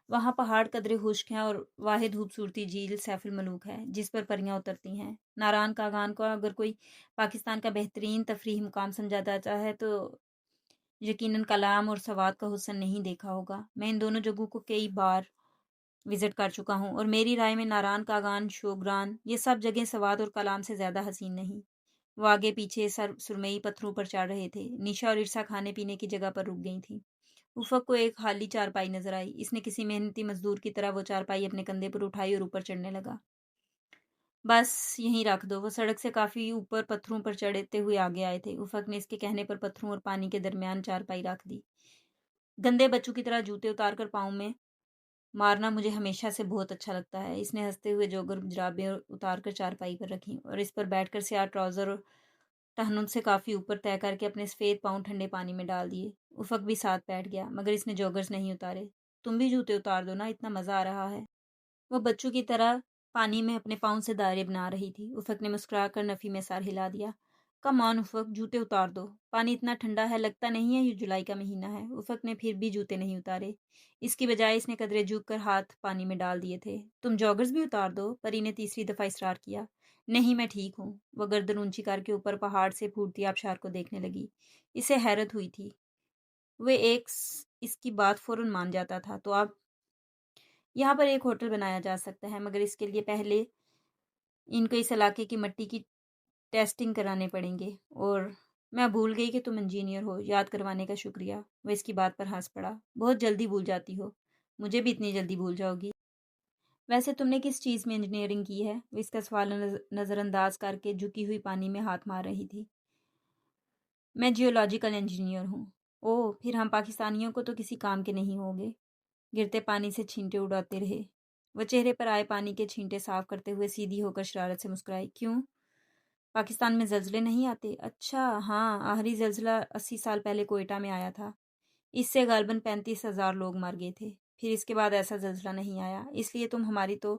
S1: وہاں پہاڑ قدرے خشک ہیں اور واحد خوبصورتی جھیل سیف الملوک ہے جس پر پریاں اترتی ہیں۔ ناران کاغان کو اگر کوئی پاکستان کا بہترین تفریحی مقام سمجھا جاتا ہے تو یقیناً کلام اور سوات کا حسن نہیں دیکھا ہوگا۔ میں ان دونوں جگہوں کو کئی بار وزٹ کر چکا ہوں اور میری رائے میں ناران کاغان، شوگران، یہ سب جگہیں سوات اور کلام سے زیادہ حسین نہیں۔ وہ آگے پیچھے سرمئی پتھروں پر چڑھ رہے تھے۔ نشا اور عرصا کھانے پینے کی جگہ پر رک گئی تھیں۔ افق کو ایک خالی چارپائی نظر آئی۔ اس نے کسی محنتی مزدور کی طرح وہ چارپائی اپنے کندھے پر اٹھائی اور اوپر چڑھنے لگا۔ بس یہیں رکھ دو۔ وہ سڑک سے کافی اوپر پتھروں پر چڑھتے ہوئے آگے آئے تھے۔ افق نے اس کے کہنے پر پتھروں اور پانی کے درمیان چارپائی رکھ دی۔ گندے بچوں کی طرح جوتے اتار کر پاؤں میں مارنا مجھے ہمیشہ سے بہت اچھا لگتا ہے۔ اس نے ہنستے ہوئے جوگر جرابیں اتار کر چارپائی پر رکھیں اور اس پر بیٹھ کر سیاہ ٹراؤزر اور ٹہنن سے کافی اوپر طے کر کے اپنے سفید پاؤں ٹھنڈے پانی میں ڈال دیے۔ افق بھی ساتھ بیٹھ گیا، مگر اس نے جوگرز نہیں اتارے۔ تم بھی جوتے اتار دو نا، اتنا مزہ آ رہا ہے۔ وہ بچوں کی طرح پانی میں اپنے پاؤں سے دائرے بنا رہی تھی۔ افق نے مسکرا کر نفی میں سر ہلا دیا۔ کم آن افق، جوتے اتار دو۔ پانی اتنا ٹھنڈا ہے، لگتا نہیں ہے یہ جولائی کا مہینہ ہے۔ افق نے پھر بھی جوتے نہیں اتارے۔ اس کی بجائے اس نے قدرے جھک کر ہاتھ پانی میں ڈال دیے تھے۔ تم جوگرز بھی اتار دو، پری نے تیسری دفعہ اصرار کیا۔ نہیں، میں ٹھیک ہوں۔ وہ گردن اونچی کر کے اوپر پہاڑ سے پھوٹتی آبشار کو دیکھنے لگی۔ اسے حیرت ہوئی تھی۔ وہ اس کی بات فوراً مان جاتا تھا۔ تو اب یہاں پر ایک ہوٹل بنایا جا سکتا ہے، مگر اس کے لیے پہلے ان کو اس علاقے کی مٹی کی ٹیسٹنگ کرانے پڑیں گے۔ اور میں بھول گئی کہ تم انجینئر ہو، یاد کروانے کا شکریہ۔ وہ اس کی بات پر ہنس پڑا۔ بہت جلدی بھول جاتی ہو، مجھے بھی اتنی جلدی بھول جاؤ گی۔ ویسے تم نے کس چیز میں انجینئرنگ کی ہے؟ وہ اس کا سوال نظر انداز کر کے جھکی ہوئی پانی میں ہاتھ مار رہی تھی۔ میں جیولوجیکل انجینئر ہوں۔ اوہ، پھر ہم پاکستانیوں کو تو کسی کام کے نہیں ہوگے۔ گرتے پانی سے چھینٹے اڑاتے رہے۔ وہ چہرے پر آئے پانی کے چھینٹے صاف کرتے ہوئے سیدھی ہو کر شرارت سے مسکرائی۔ کیوں؟ پاکستان میں زلزلے نہیں آتے؟ اچھا ہاں، آخری زلزلہ 80 سال پہلے کوئٹہ میں آیا تھا۔ اس سے غالباً 35,000 لوگ مر گئے تھے۔ پھر اس کے بعد ایسا زلزلہ نہیں آیا، اس لیے تم ہماری تو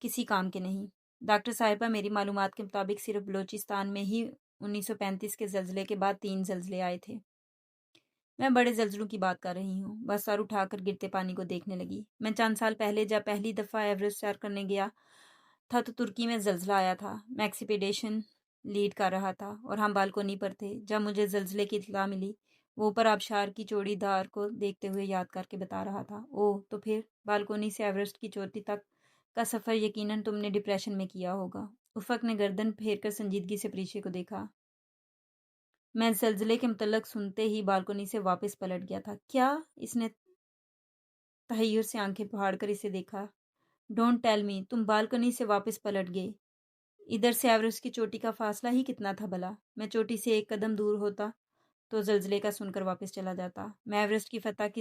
S1: کسی کام کے نہیں۔ ڈاکٹر صاحبہ، میری معلومات کے مطابق صرف بلوچستان میں ہی 1935 کے زلزلے کے بعد 3 زلزلے آئے تھے۔ میں بڑے زلزلوں کی بات کر رہی ہوں۔ بس سر اٹھا کر گرتے پانی کو دیکھنے لگی۔ میں چند سال پہلے جب پہلی دفعہ ایوریسٹ سیر کرنے گیا تھا تو ترکی میں زلزلہ آیا تھا۔ میں ایکسپیڈیشن لیڈ کر رہا تھا اور ہم بالکونی پر تھے جب مجھے زلزلے کی اطلاع ملی۔ وہ اوپر آبشار کی چوڑی دار کو دیکھتے ہوئے یاد کر کے بتا رہا تھا۔ اوہ، تو پھر بالکونی سے ایوریسٹ کی چوٹی تک کا سفر یقیناً تم نے ڈپریشن میں کیا ہوگا۔ افق نے گردن پھیر کر سنجیدگی سے پریچے کو دیکھا۔ میں زلزلے کے متعلق سنتے ہی بالکونی سے واپس پلٹ گیا تھا۔ کیا؟ اس نے تحیر سے آنکھیں پھاڑ کر اسے دیکھا۔ ڈونٹ ٹیل می، تم بالکونی سے واپس پلٹ گئے؟ ادھر سے ایوریسٹ کی چوٹی کا فاصلہ ہی کتنا تھا بھلا؟ میں چوٹی سے ایک قدم دور ہوتا تو زلزلے کا سن کر واپس چلا جاتا۔ میں ایوریسٹ کی فتح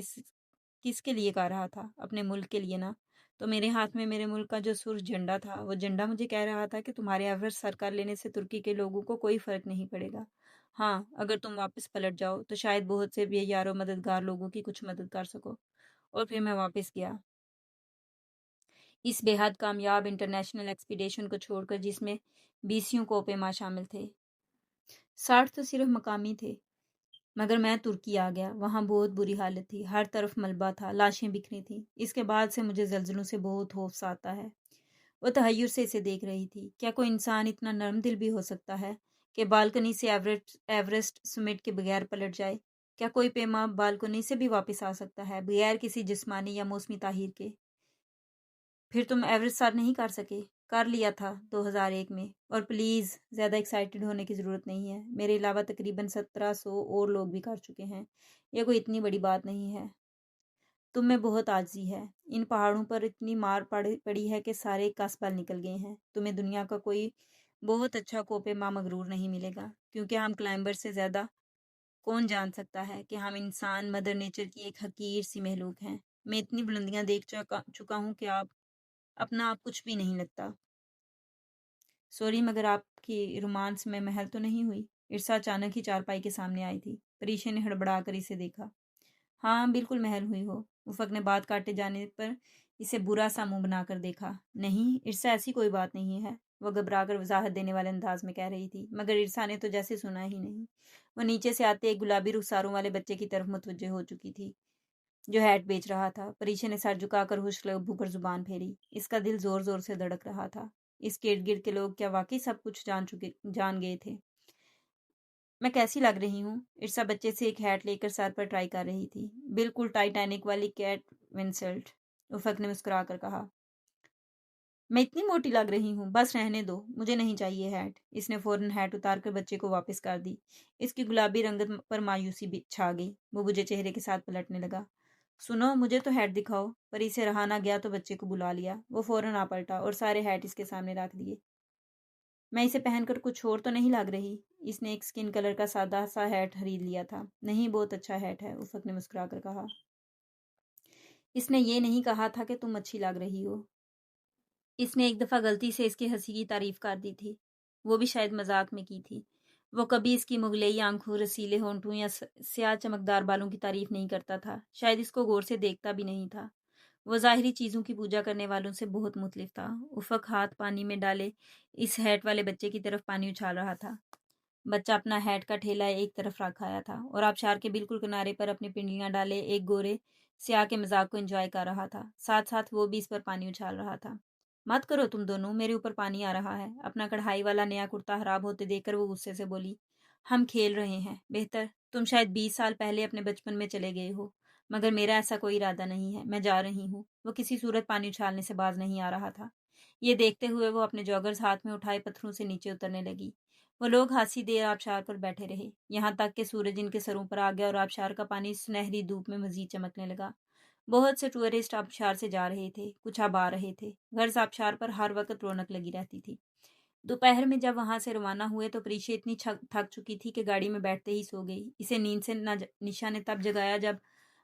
S1: کس کے لیے کر رہا تھا؟ اپنے ملک کے لیے نا۔ تو میرے ہاتھ میں میرے ملک کا جو سرخ جھنڈا تھا، وہ جھنڈا مجھے کہہ رہا تھا کہ تمہارے ایوریسٹ سر کر لینے سے ترکی کے لوگوں کو کوئی فرق نہیں پڑے گا۔ ہاں، اگر تم واپس پلٹ جاؤ تو شاید بہت سے بے یار و مددگار لوگوں کی کچھ مدد کر سکو۔ اور پھر میں واپس گیا اس بے حد کامیاب انٹرنیشنل ایکسپیڈیشن کو چھوڑ کر، جس میں 20 کوپے ماہ شامل تھے۔ 60 تو صرف مقامی تھے۔ مگر میں ترکی آ گیا۔ وہاں بہت بری حالت تھی، ہر طرف ملبہ تھا، لاشیں بکھری تھیں۔ اس کے بعد سے مجھے زلزلوں سے بہت خوف آتا ہے۔ وہ تحیر سے اسے دیکھ رہی تھی۔ کیا کوئی انسان اتنا نرم دل بھی ہو سکتا ہے کہ بالکنی سے ایوریسٹ سمٹ کے بغیر پلٹ جائے؟ کیا کوئی پیما بالکنی سے بھی واپس آ سکتا ہے بغیر کسی جسمانی یا موسمی تاثیر کے؟ پھر تم ایوریسٹ سر نہیں کر سکے؟ کر لیا تھا 2001 میں۔ اور پلیز زیادہ ایکسائٹڈ ہونے کی ضرورت نہیں ہے، میرے علاوہ تقریباً 1700 اور لوگ بھی کر چکے ہیں۔ یہ کوئی اتنی بڑی بات نہیں ہے۔ تم میں بہت عاجزی ہے۔ ان پہاڑوں پر اتنی مار پڑی ہے کہ سارے کس بل نکل گئے ہیں۔ تمہیں دنیا کا کوئی بہت اچھا کوپے ماں مغرور نہیں ملے گا، کیونکہ ہم کلائمبر سے زیادہ کون جان سکتا ہے کہ ہم انسان مدر نیچر کی ایک حقیر سی مخلوق ہیں۔ میں اتنی بلندیاں دیکھ چکا ہوں کہ اپنا آپ کچھ بھی نہیں لگتا۔ سوری، مگر آپ کی رومانس میں محل تو نہیں ہوئی؟ ارسا اچانک ہی چارپائی کے سامنے آئی تھی۔ پریشے نے ہڑبڑا کر اسے دیکھا۔ ہاں بالکل محل ہوئی ہو۔ افق نے بات کاٹے جانے پر اسے برا سا منہ بنا کر دیکھا۔ نہیں ارسا، ایسی کوئی بات نہیں ہے، وہ گھبرا کر وضاحت دینے والے انداز میں کہہ رہی تھی، مگر ارسا نے تو جیسے سنا ہی نہیں۔ وہ نیچے سے آتے ایک گلابی رخساروں والے بچے کی طرف متوجہ ہو چکی تھی جو ہیٹ بیچ رہا تھا۔ پریشے نے سر جھکا کر خشک لبوں پر زبان پھیری۔ اس کا دل زور زور سے دھڑک رہا تھا۔ اس کے ارد گرد کے لوگ کیا واقعی سب کچھ جان گئے تھے؟ میں کیسی لگ رہی ہوں؟ ارسا بچے سے ایک ہیٹ لے کر سر پر ٹرائی کر رہی تھی۔ بالکل ٹائٹینک والی کیٹ ونسلٹ، افق نے مسکرا کر کہا۔ میں اتنی موٹی لگ رہی ہوں؟ بس رہنے دو، مجھے نہیں چاہیے ہیٹ۔ اس نے فوراً ہیٹ اتار کر بچے کو واپس کر دی۔ اس کی گلابی رنگت پر مایوسی بھی چھا گئی۔ وہ بجھے چہرے کے ساتھ پلٹنے لگا۔ سنو، مجھے تو ہیٹ دکھاؤ۔ پر اسے رہا نہ گیا تو بچے کو بلا لیا۔ وہ فوراً آ پلٹا اور سارے ہیٹ اس کے سامنے رکھ دیے۔ میں اسے پہن کر کچھ اور تو نہیں لگ رہی؟ اس نے ایک سکن کلر کا سادہ سا ہیٹ خرید لیا تھا۔ نہیں، بہت اچھا ہیٹ ہے، افق نے مسکرا کر کہا۔ اس نے یہ نہیں کہا تھا کہ تم اچھی لگ رہی ہو۔ اس نے ایک دفعہ غلطی سے اس کی ہنسی کی تعریف کر دی تھی، وہ بھی شاید مذاق میں کی تھی۔ وہ کبھی اس کی مغلئی آنکھوں، رسیلے ہونٹوں یا سیاہ چمکدار بالوں کی تعریف نہیں کرتا تھا، شاید اس کو غور سے دیکھتا بھی نہیں تھا۔ وہ ظاہری چیزوں کی پوجا کرنے والوں سے بہت مختلف تھا۔ افق ہاتھ پانی میں ڈالے اس ہیٹ والے بچے کی طرف پانی اچھال رہا تھا۔ بچہ اپنا ہیٹ کا ٹھیلا ایک طرف رکھ آیا تھا اور آبشار کے بالکل کنارے پر اپنی پنڈلیاں ڈالے ایک گورے سیاہ کے مذاق کو انجوائے کر رہا تھا، ساتھ ساتھ وہ بھی اس پر پانی اچھال رہا تھا۔ مت کرو تم دونوں، میرے اوپر پانی آ رہا ہے۔ اپنا کڑھائی والا نیا کرتا خراب ہوتے دیکھ کر وہ غصے سے بولی۔ ہم کھیل رہے ہیں، بہتر تم شاید 20 سال پہلے اپنے بچپن میں چلے گئے ہو، مگر میرا ایسا کوئی ارادہ نہیں ہے۔ میں جا رہی ہوں۔ وہ کسی صورت پانی اچھالنے سے باز نہیں آ رہا تھا۔ یہ دیکھتے ہوئے وہ اپنے جوگرز ہاتھ میں اٹھائے پتھروں سے نیچے اترنے لگی۔ وہ لوگ ہنسی دیر آبشار پر بیٹھے رہے، یہاں تک کہ سورج ان کے سروں پر آ گیا اور آبشار کا پانی سنہری دھوپ میں مزید چمکنے لگا۔ بہت سے ٹورسٹ آبشار سے جا رہے تھے، کچھ اب آ رہے تھے۔ غرض آبشار پر ہر وقت رونق لگی رہتی تھی۔ دوپہر میں جب وہاں سے روانہ ہوئے تو پریشے اتنی تھک چکی تھی کہ گاڑی میں بیٹھتے ہی سو گئی۔ اسے نیند سے نشا نے تب جگایا جب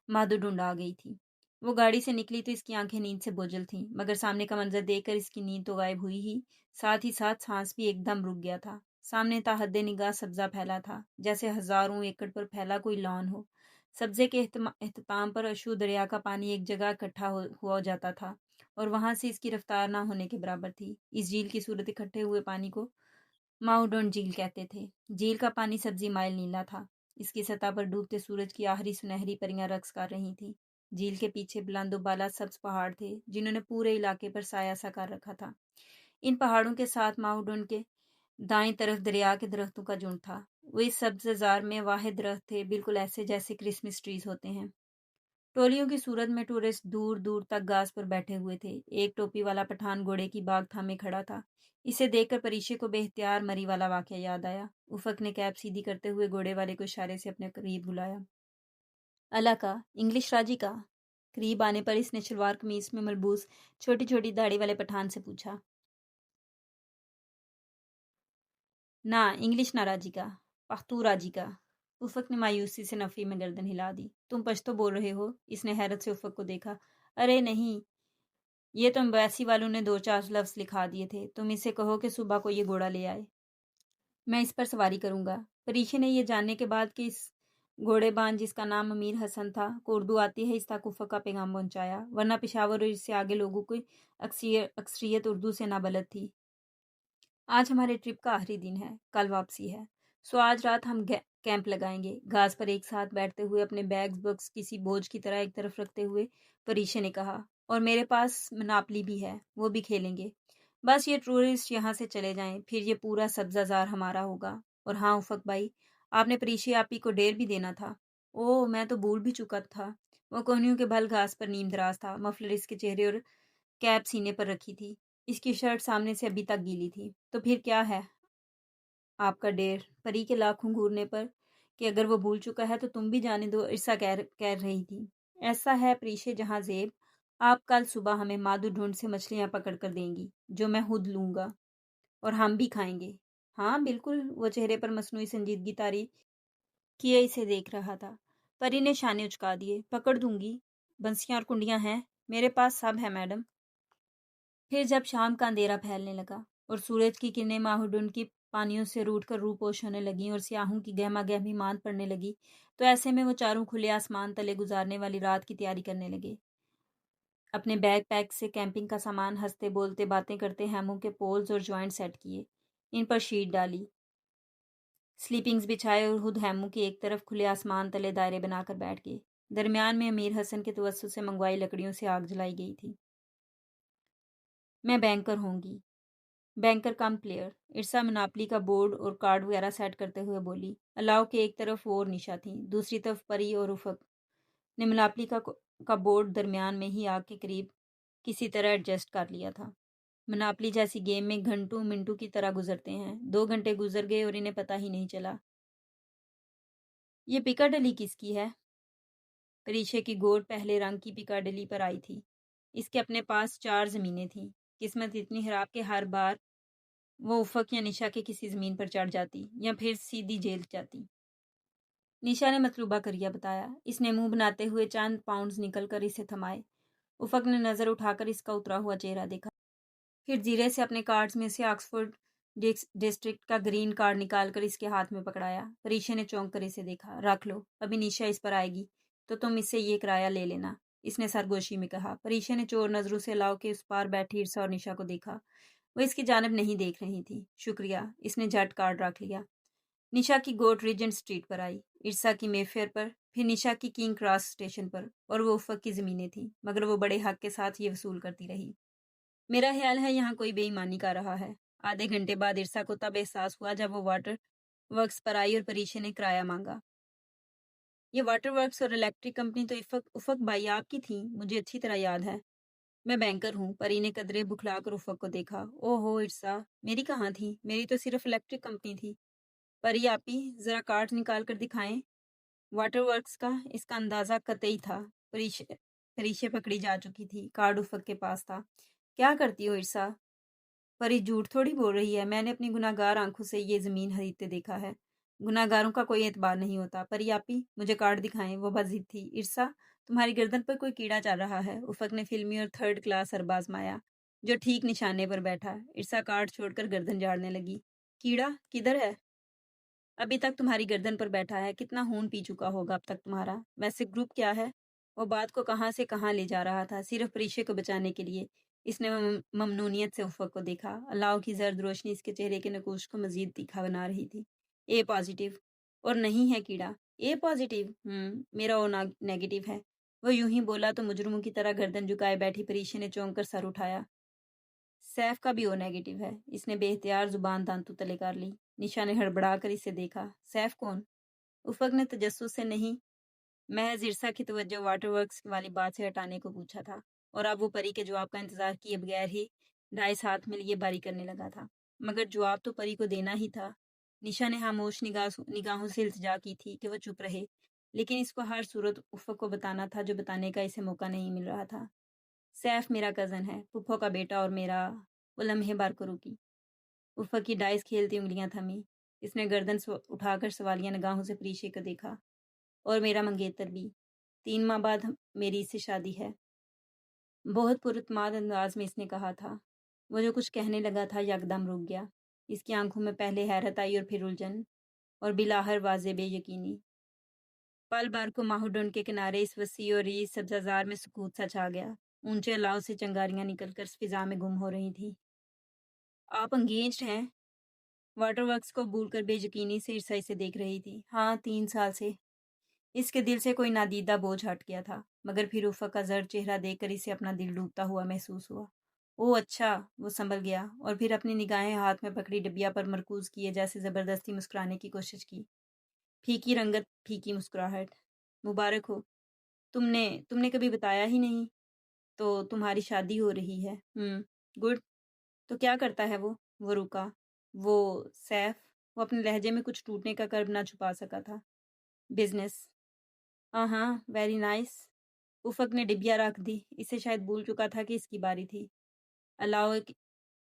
S1: مادھو ڈھونڈ آ گئی تھی۔ وہ گاڑی سے نکلی تو اس کی آنکھیں نیند سے بوجھل تھیں، مگر سامنے کا منظر دیکھ کر اس کی نیند تو غائب ہوئی ہی ساتھ سانس بھی ایک دم رک گیا تھا۔ سامنے تا حد نگاہ سبزہ پھیلا تھا، جیسے ہزاروں ایکڑ پر پھیلا کوئی لان ہو۔ سبزے کے اختتام پر اشو دریا کا پانی ایک جگہ اکٹھا ہوا جاتا تھا اور وہاں سے اس کی رفتار نہ ہونے کے برابر تھی۔ اس جھیل کی صورت اکٹھے ہوئے پانی کو ماؤڈون جھیل کہتے تھے۔ جھیل کا پانی سبزی مائل نیلا تھا۔ اس کی سطح پر ڈوبتے سورج کی آخری سنہری پریاں رقص کر رہی تھیں۔ جھیل کے پیچھے بلند و بالا سبز پہاڑ تھے جنہوں نے پورے علاقے پر سایہ سا کر رکھا تھا۔ ان پہاڑوں کے ساتھ ماؤڈون کے دائیں طرف دریا کے درختوں کا جھنڈ تھا۔ وہ اس سبززار میں واحد درخت تھے، بالکل ایسے جیسے کرسمس ٹریز ہوتے ہیں۔ ٹولیوں کی صورت میں ٹورسٹ دور دور تک گھاس پر بیٹھے ہوئے تھے۔ ایک ٹوپی والا پٹھان گھوڑے کی باگ تھامے کھڑا تھا۔ اسے دیکھ کر پریشے کو بے اختیار مری والا واقعہ یاد آیا۔ افق نے کیپ سیدھی کرتے ہوئے گھوڑے والے کو اشارے سے اپنے قریب بلایا۔ اللہ کا انگلش راجی کا؟ قریب آنے پر اس نے شلوار قمیص میں ملبوس چھوٹی چھوٹی داڑھی والے پٹھان سے پوچھا۔ نہ انگلش نہ راجی کا، پختو راجی کا۔ افق نے مایوسی سے نفی میں گردن ہلا دی۔ تم پشتو بول رہے ہو؟ اس نے حیرت سے افق کو دیکھا۔ ارے نہیں، یہ تو امبیسی والوں نے 2-4 لفظ لکھا دیے تھے۔ تم اسے کہو کہ صبح کو یہ گھوڑا لے آئے، میں اس پر سواری کروں گا۔ پریشے نے یہ جاننے کے بعد کہ اس گھوڑے بان جس کا نام امیر حسن تھا کو اردو آتی ہے، اس تک افق کا پیغام پہنچایا، ورنہ پشاور اور اس سے آگے لوگوں کی اکثریت اردو سے نابلد تھی۔ آج ہمارے ٹرپ کا آخری دن ہے، کل واپسی ہے، سو آج رات ہم کیمپ لگائیں گے۔ گھاس پر ایک ساتھ بیٹھتے ہوئے اپنے بیگز بکس کسی بوجھ کی طرح ایک طرف رکھتے ہوئے پریشے نے کہا، اور میرے پاس مناپلی بھی ہے، وہ بھی کھیلیں گے۔ بس یہ ٹورسٹ یہاں سے چلے جائیں، پھر یہ پورا سبزہ زار ہمارا ہوگا۔ اور ہاں افق بھائی، آپ نے پریشے آپی کو ڈیر بھی دینا تھا۔ اوہ، میں تو بھول بھی چکا تھا۔ وہ کوہنیوں کے بھل گھاس پر نیم دراز تھا، مفلر اس کے چہرے اور کیپ سینے پر رکھی تھی۔ اس کی شرٹ سامنے سے ابھی تک گیلی تھی۔ تو پھر کیا ہے آپ کا ڈیر؟ پری کے لاکھوں گھورنے پر کہ اگر وہ بھول چکا ہے تو تم بھی جانے دو، ارسا کہہ رہی تھی۔ ایسا ہے پریشے جہاں زیب، آپ کل صبح ہمیں مادھو ڈھونڈ سے مچھلیاں پکڑ کر دیں گی، جو میں خود لوں گا۔ اور ہم بھی کھائیں گے۔ ہاں بالکل، وہ چہرے پر مصنوعی سنجیدگی طاری کیے اسے دیکھ رہا تھا۔ پری نے شانے اچکا دیے۔ پکڑ دوں گی۔ بنسیاں اور کنڈیاں ہیں؟ میرے پاس سب ہے میڈم۔ پھر جب شام کا اندھیرا پھیلنے لگا اور سورج کی کرنیں ماہوڈن کی پانیوں سے روٹ کر روپوش ہونے لگیں اور سیاہوں کی گہما گہمی ماند پڑنے لگی، تو ایسے میں وہ چاروں کھلے آسمان تلے گزارنے والی رات کی تیاری کرنے لگے۔ اپنے بیگ پیک سے کیمپنگ کا سامان ہنستے بولتے باتیں کرتے ہیموں کے پولز اور جوائنٹ سیٹ کیے، ان پر شیٹ ڈالی، سلیپنگز بچھائے اور خود ہیموں کی ایک طرف کھلے آسمان تلے دائرے بنا کر بیٹھ گئے۔ درمیان میں امیر حسن کے توسط سے منگوائی لکڑیوں سے آگ جلائی گئی تھی۔ میں بینکر ہوں گی، بینکر کم پلیئر، ارسا مناپلی کا بورڈ اور کارڈ وغیرہ سیٹ کرتے ہوئے بولی۔ الاؤ کے ایک طرف وہ اور نشا تھیں، دوسری طرف پری اور افق نے مناپلی کا بورڈ درمیان میں ہی آگ کے قریب کسی طرح ایڈجسٹ کر لیا تھا۔ مناپلی جیسی گیم میں گھنٹوں منٹوں کی طرح گزرتے ہیں۔ 2 گھنٹے گزر گئے اور انہیں پتہ ہی نہیں چلا۔ یہ پیکاڈلی کس کی ہے؟ پریشے کی گوٹ پہلے رنگ کی پیکاڈلی پر آئی تھی۔ اس کے اپنے پاس 4 زمینیں تھیں۔ قسمت اتنی خراب کہ ہر بار وہ افق یا نشا کے کسی زمین پر چڑھ جاتی یا پھر سیدھی جیل جاتی۔ نشا نے مطلوبہ کریا بتایا۔ اس نے منہ بناتے ہوئے چند پاؤنڈز نکل کر اسے تھمائے۔ افق نے نظر اٹھا کر اس کا اترا ہوا چہرہ دیکھا، پھر زیرے سے اپنے کارڈز میں سے آکسفورڈ ڈسٹرکٹ کا گرین کارڈ نکال کر اس کے ہاتھ میں پکڑایا۔ پریشے نے چونک کر اسے دیکھا۔ رکھ لو، ابھی نشا اس پر آئے گی تو تم اس سے یہ کرایہ لے لینا، اس نے سرگوشی میں کہا۔ پریشے نے چور نظروں سے الاؤ کے اس پار بیٹھی ارسا اور نشا کو دیکھا۔ وہ اس کی جانب نہیں دیکھ رہی تھی۔ شکریہ، اس نے جھٹ کارڈ رکھ لیا۔ نشا کی گوٹ ریجنٹ اسٹریٹ پر آئی، ارسا کی مے فیئر پر، پھر نشا کی کنگ کراس اسٹیشن پر، اور وہ افق کی زمینیں تھیں، مگر وہ بڑے حق کے ساتھ یہ وصول کرتی رہی۔ میرا خیال ہے یہاں کوئی بے ایمانی کر رہا ہے۔ آدھے گھنٹے بعد ارسا کو تب احساس ہوا جب وہ واٹر ورکس پر آئی اور پریشے نے کرایہ مانگا۔ یہ واٹر ورکس اور الیکٹرک کمپنی تو افق بھائی آپ کی تھیں، مجھے اچھی طرح یاد ہے۔ میں بینکر ہوں۔ پری نے قدرے بکھلا کر افق کو دیکھا۔ او ہو ارسا، میری کہاں تھی؟ میری تو صرف الیکٹرک کمپنی تھی۔ پری آپی، ذرا کارڈ نکال کر دکھائیں۔ واٹر ورکس کا اس کا اندازہ قطعی تھا۔ پریشے پکڑی جا چکی تھی، کارڈ افق کے پاس تھا۔ کیا کرتی ہو ارسا؟ پری جھوٹ تھوڑی بول رہی ہے، میں نے اپنی گناہ گار آنکھوں سے یہ زمین خریدتے دیکھا ہے۔ گناہ گاروں کا کوئی اعتبار نہیں ہوتا۔ پری آپی، مجھے کارڈ دکھائیں۔ وہ بد ضد تھی۔ ارسا، تمہاری گردن پر کوئی کیڑا چل رہا ہے، افق نے فلمی اور 3rd کلاس ارب آزمایا، جو ٹھیک نشانے پر بیٹھا۔ ارسا کارڈ چھوڑ کر گردن جھاڑنے لگی۔ کیڑا کدھر ہے؟ ابھی تک تمہاری گردن پر بیٹھا ہے، کتنا خون پی چکا ہوگا اب تک تمہارا۔ ویسے گروپ کیا ہے؟ وہ بات کو کہاں سے کہاں لے جا رہا تھا، صرف پریشے کو بچانے کے لیے۔ اس نے ممنونیت سے افق کو دیکھا۔ الاؤ کی زرد روشنی اس کے چہرے کے نقوش کو مزید تیکھا بنا رہی تھی۔ اے پازیٹیو، اور نہیں ہے کیڑا؟ A positive? میرا او نیگیٹو ہے۔ وہ یوں ہی بولا تو مجرموں کی طرح گردن جھکائے بیٹھی پریشے نے چونک کر سر اٹھایا۔ سیف کا بھی او نیگیٹو ہے۔ اس نے بے اختیار زبان دانتوں تلے کر لی۔ نشا نے ہڑبڑا کر اسے دیکھا۔ سیف کون؟ افق نے تجسس سے نہیں، محض ارسا کی توجہ واٹر ورکس والی بات سے ہٹانے کو پوچھا تھا، اور اب وہ پری کے جواب کا انتظار کیے بغیر ہی ڈائس ہاتھ میں لیے باری کرنے لگا تھا۔ مگر جواب تو پری کو دینا ہی تھا۔ نشا نے خاموش نگاہوں سے التجا کی تھی کہ وہ چپ رہے، لیکن اس کو ہر صورت افق کو بتانا تھا جو بتانے کا اسے موقع نہیں مل رہا تھا۔ سیف میرا کزن ہے، پھپھو کا بیٹا، اور میرا… وہ لمحے بھر کو رکی۔ افق کی ڈائس کھیلتی انگلیاں تھمی۔ اس نے گردن اٹھا کر سوالیہ نگاہوں سے پریشے کو دیکھا۔ اور میرا منگیتر بھی۔ 3 ماہ بعد میری اس سے شادی ہے۔ بہت پراعتماد انداز میں اس نے کہا تھا۔ وہ جو کچھ کہنے لگا تھا یکدم رک گیا۔ اس کی آنکھوں میں پہلے حیرت آئی اور پھر الجھن، اور بالآخر واضح بے یقینی۔ پل بھر کو ماہوڈن کے کنارے اس وسیع اور ریز سبزہ میں سکوت سا چھا گیا۔ اونچے الاؤ سے چنگاریاں نکل کر فضا میں گم ہو رہی تھیں۔ آپ انگیجڈ ہیں؟ واٹر ورکس کو بھول کر بے یقینی سے ارسا اسے دیکھ رہی تھی۔ ہاں، 3 سال سے۔ اس کے دل سے کوئی نادیدہ بوجھ ہٹ گیا تھا، مگر پھر افق کا زرد چہرہ دیکھ کر اسے اپنا دل ڈوبتا ہوا محسوس ہوا۔ او اچھا، وہ سنبھل گیا، اور پھر اپنی نگاہیں ہاتھ میں پکڑی ڈبیا پر مرکوز کیے جیسے زبردستی مسکرانے کی کوشش کی۔ پھیکی رنگت، پھیکی مسکراہٹ۔ مبارک ہو۔ تم نے کبھی بتایا ہی نہیں۔ تو تمہاری شادی ہو رہی ہے؟ گڈ۔ تو کیا کرتا ہے وہ؟ وہ رکا۔ وہ سیف، وہ اپنے لہجے میں کچھ ٹوٹنے کا کرب نہ چھپا سکا تھا۔ بزنس۔ ہاں، ویری نائس۔ افق نے ڈبیا رکھ دی۔ اسے شاید بھول چکا تھا کہ اس کی باری تھی۔ الاؤ